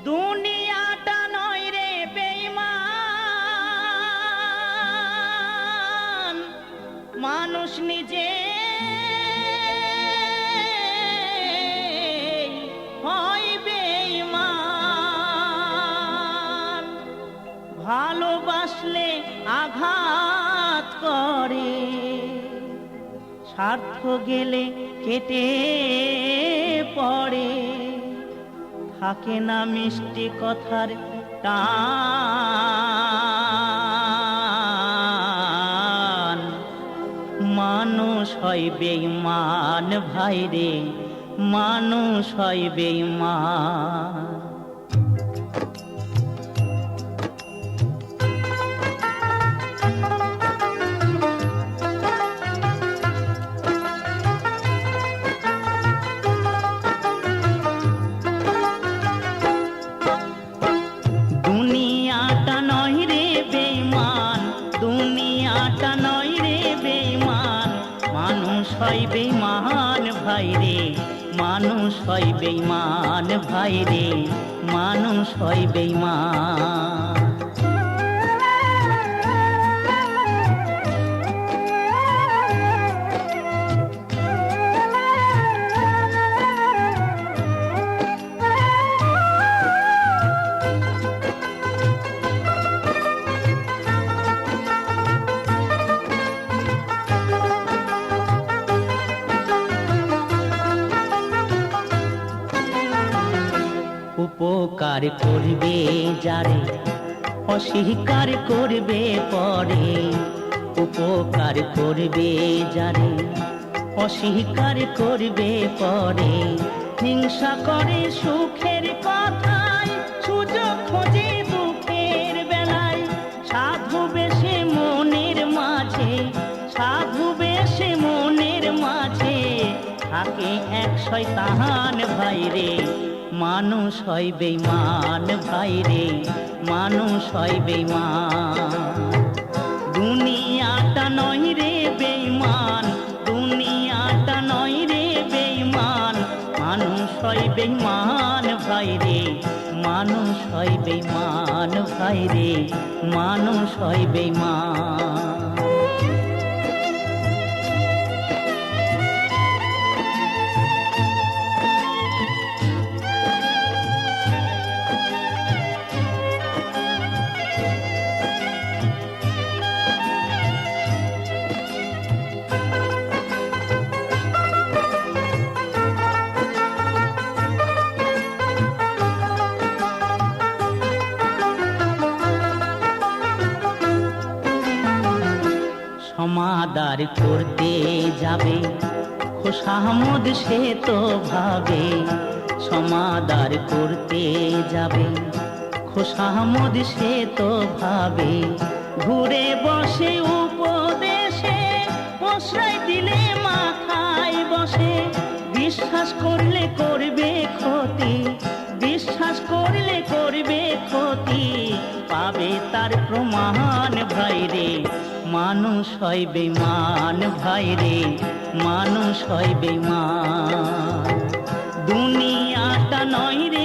দুনিয়াটা নয় রে বেঈমান, মানুষ নিজে হয় বেঈমান। ভালোবাসলে আঘাত করে, স্বার্থ গেলে কেটে পড়ে, থাকে না মিষ্টি কথার টান। মানুষ হয় বেঈমান ভাই রে, মানুষ হয় বেঈমান। দুনিয়াটা নয় রে বেঈমান, দুনিয়াটা নয় রে বেঈমান, মানুষ হয় বেঈমান ভাই রে, মানুষ হয় বেঈমান ভাই রে, মানুষ হয় বেঈমান। উপকার করবে যারে, অস্বীকার করবে পরে। উপকার করবে যারে, অস্বীকার করবে পরে। হিংসা করে সুখের কথায়, সুযোগ খোঁজে দুঃখের বেলায়। সাধু বেশে মনের মাঝে, সাধু বেশে মনের মাঝে, থাকে এক শয়তান ভাই রে, মানুষ হয় বেঈমান ভাই রে, মানুষ হয় বেঈমান। দুনিয়াটা নয় রে বেঈমান, দুনিয়াটা নয় রে বেঈমান, মানুষ হয় বেঈমান ভাই রে, মানুষ হয় বেঈমান ভাই রে, মানুষ হয় বেঈমান। সমাদার করতে যাবে খোশামদ সে তো ভাবে, সমাদার করতে যাবে খোশামদ সে তো ভাবে। ঘুরে বসে উপদেশে, প্রশ্রয় দিলে মাথায় বসে। বিশ্বাস করলে করবে ক্ষতি, বিশ্বাস করলে করবে ক্ষতি, পাবে তার প্রমাণ ভাই রে, মানুষ হয় বেঈমান ভাই রে, মানুষ হয় বেঈমান। দুনিয়াটা নয় রে